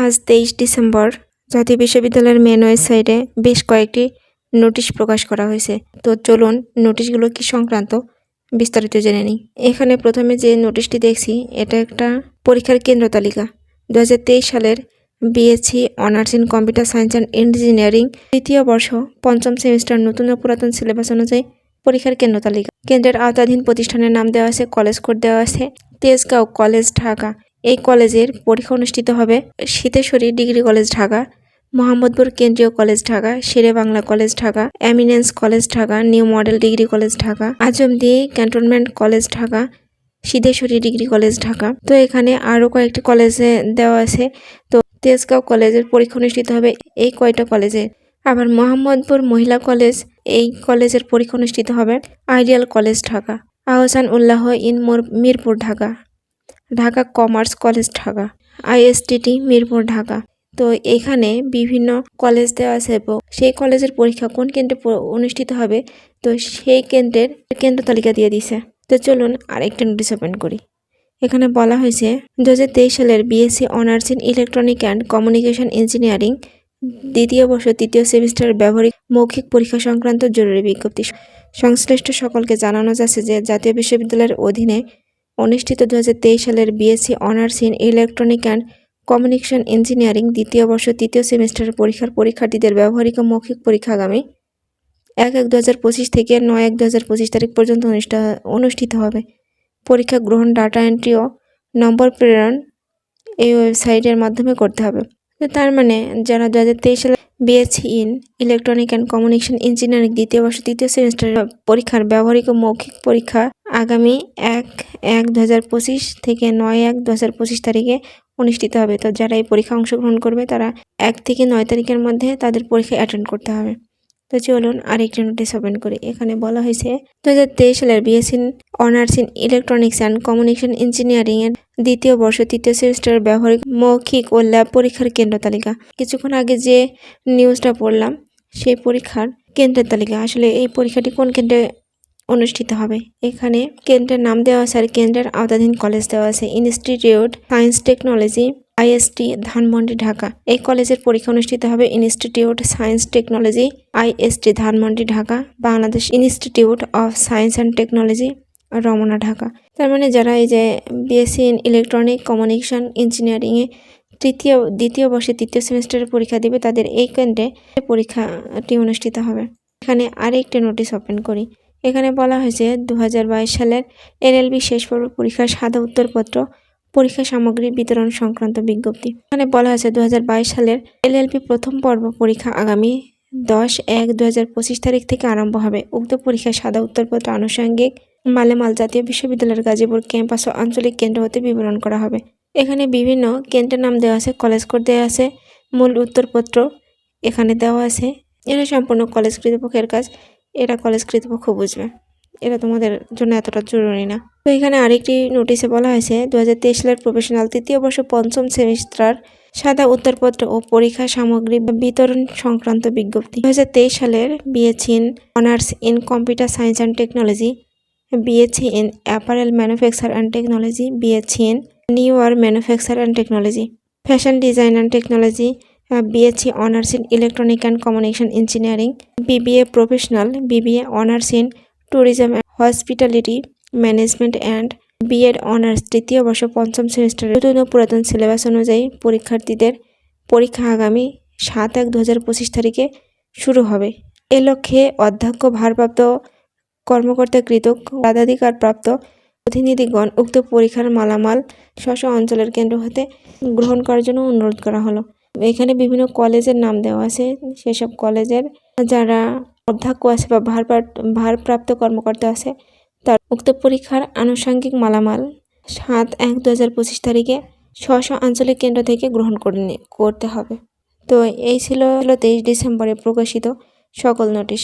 আজ 23 ডিসেম্বর জাতীয় বিশ্ববিদ্যালয়ের মেন ওয়েবসাইটে বেশ কয়েকটি নোটিশ প্রকাশ করা হয়েছে। তো চলুন নোটিশগুলো কি সংক্রান্ত বিস্তারিত জেনে নিই। এখানে প্রথমে যে নোটিশটি দেখছি এটা একটা পরীক্ষার কেন্দ্র তালিকা। 2023 সালের BSc honours in computer science and engineering তৃতীয় বর্ষ পঞ্চম সেমিস্টার নতুন ও পুরাতন সিলেবাস অনুযায়ী পরীক্ষার কেন্দ্র তালিকা। কেন্দ্রের আওতাধীন প্রতিষ্ঠানের নাম দেওয়া আছে, কলেজ কোড দেওয়া আছে তেজগাঁও কলেজ ঢাকা। এই কলেজের পরীক্ষা অনুষ্ঠিত হবে সীতেশ্বরী ডিগ্রি কলেজ ঢাকা, মোহাম্মদপুর কেন্দ্রীয় college Dhaka, Shere Bangla college Dhaka, eminence college Dhaka, new model degree college Dhaka, আজমদি cantonment college Dhaka, Siddheswari degree college Dhaka. তো এখানে আরও কয়েকটি কলেজে দেওয়া আছে। তো তেজগাঁও কলেজের পরীক্ষা অনুষ্ঠিত হবে এই কয়টা কলেজে। আবার মোহাম্মদপুর মহিলা কলেজ, এই কলেজের পরীক্ষা অনুষ্ঠিত হবে ideal college Dhaka, Ahsan Ullah in Mirpur Dhaka, Dhaka commerce college Dhaka, ISTT Mirpur Dhaka. তো এখানে বিভিন্ন কলেজ দেওয়া আছে এবং সেই কলেজের পরীক্ষা কোন কেন্দ্রে অনুষ্ঠিত হবে তো সেই কেন্দ্রের কেন্দ্র তালিকা দিয়ে দিছে। তো চলুন আরেকটা নোটিশ ওপেন করি। এখানে বলা হয়েছে 2023 সালের BSc honours in electronic and communication engineering দ্বিতীয় বর্ষ তৃতীয় সেমিস্টারের ব্যবহারিক মৌখিক পরীক্ষা সংক্রান্ত জরুরি বিজ্ঞপ্তি। সংশ্লিষ্ট সকলকে জানানো যাচ্ছে যে জাতীয় বিশ্ববিদ্যালয়ের অধীনে অনুষ্ঠিত 2023 সালের BSc honours in electronic and communication engineering দ্বিতীয় বর্ষ তৃতীয় সেমিস্টারের পরীক্ষার্থীদের ব্যবহারিক ও মৌখিক পরীক্ষা আগামী 1/1/2025 থেকে 9/1/2025 তারিখ পর্যন্ত অনুষ্ঠিত হবে। পরীক্ষা গ্রহণ, ডাটা এন্ট্রি ও নম্বর প্রেরণ এই ওয়েবসাইটের মাধ্যমে করতে হবে। তো তার মানে যারা 2023 সালে BSc in electronic and communication engineering দ্বিতীয় বর্ষ তৃতীয় সেমিস্টারের পরীক্ষার ব্যবহারিক ও মৌখিক পরীক্ষা আগামী 1/1/2025 থেকে 9/1/2025 তারিখে অনুষ্ঠিত হবে। তো যারা এই পরীক্ষা অংশগ্রহণ করবে তারা 1 থেকে 9 তারিখের মধ্যে তাদের পরীক্ষা অ্যাটেন্ড করতে হবে। তো চলুন আরেকটি নোটিশ ওপেন করি। এখানে বলা হয়েছে 2023 সালের BSc honours in electronics and communication engineering এর দ্বিতীয় বর্ষ তৃতীয় সেমিস্টারের ব্যবহারিক মৌখিক ও ল্যাব পরীক্ষার কেন্দ্র তালিকা। কিছুক্ষণ আগে যে নিউজটা পড়লাম সেই পরীক্ষার কেন্দ্রের তালিকা। আসলে এই পরীক্ষাটি কোন কেন্দ্রে অনুষ্ঠিত হবে। এখানে কেন্দ্রের নাম দেওয়া আছে আর কেন্দ্রের আওতাধীন কলেজ দেওয়া আছে institute science technology IST Dhanmondi Dhaka. এই কলেজের পরীক্ষা অনুষ্ঠিত হবে institute science technology IST Dhanmondi Dhaka, Bangladesh institute of science and technology Ramna Dhaka. তার মানে যারা এই যে বিএসসি ইন ইলেকট্রনিক কমিউনিকেশন ইঞ্জিনিয়ারিংয়ে দ্বিতীয় বর্ষে তৃতীয় সেমিস্টারের পরীক্ষা দিবে তাদের এই কেন্দ্রে পরীক্ষাটি অনুষ্ঠিত হবে। এখানে আরেকটি নোটিশ ওপেন করি। এখানে বলা হয়েছে 2022 সালের এলএলবি শেষ পর্ব পরীক্ষার সাদা উত্তরপত্র পরীক্ষা সামগ্রী বিতরণ সংক্রান্ত বিজ্ঞপ্তি। এখানে বলা হয়েছে 2022 সালের এলএলবি প্রথম পর্ব পরীক্ষা আগামী 10/1/2025 তারিখ থেকে আরম্ভ হবে। উক্ত পরীক্ষার সাদা উত্তরপত্র আনুষঙ্গিক মালেমাল জাতীয় বিশ্ববিদ্যালয়ের গাজীপুর ক্যাম্পাস ও আঞ্চলিক কেন্দ্র হতে বিবরণ করা হবে। এখানে বিভিন্ন কেন্দ্রের নাম দেওয়া আছে, কলেজ কোড দেওয়া আছে, মূল উত্তরপত্র এখানে দেওয়া আছে। এটা সম্পূর্ণ কলেজ কর্তৃপক্ষের কাজ, এটা কলেজ কর্তৃপক্ষ বুঝবে, এটা তোমাদের জন্য এতটা জরুরি না। তো এখানে আরেকটি নোটিশে বলা হয়েছে 2023 সালের প্রফেশনাল তৃতীয় বর্ষ পঞ্চম সেমিস্টার সাদা উত্তরপত্র ও পরীক্ষা সামগ্রী বিতরণ সংক্রান্ত বিজ্ঞপ্তি। 2023 সালের BSc in honours in computer science and technology, BSc in apparel manufacture and technology, BSc in newer manufacture and technology, fashion design and technology, BSc honours in electronic and communication engineering, BBA professional, BBA honours in tourism and hospitality management and B Ed honours তৃতীয় বর্ষ পঞ্চম সেমিস্টারের নতুন ও পুরাতন syllabus অনুযায়ী পরীক্ষার্থীদের পরীক্ষা আগামী 7/1/2025 তারিখে শুরু হবে। এ লক্ষ্যে অধ্যক্ষ, ভারপ্রাপ্ত কর্মকর্তাকৃত পদাধিকারপ্রাপ্ত প্রতিনিধিগণ উক্ত পরীক্ষার মালামাল স্ব অঞ্চলের কেন্দ্র হতে গ্রহণ করার জন্য অনুরোধ করা হলো। এখানে বিভিন্ন কলেজের নাম দেওয়া আছে, সেসব কলেজের যারা অধ্যক্ষ আছে বা ভারপ্রাপ্ত কর্মকর্তা আছে তার উক্ত পরীক্ষার আনুষঙ্গিক মালামাল 7/1/2025 তারিখে স্ব আঞ্চলিক কেন্দ্র থেকে গ্রহণ করতে হবে। তো এই ছিল 23 ডিসেম্বরে প্রকাশিত সকল নোটিশ।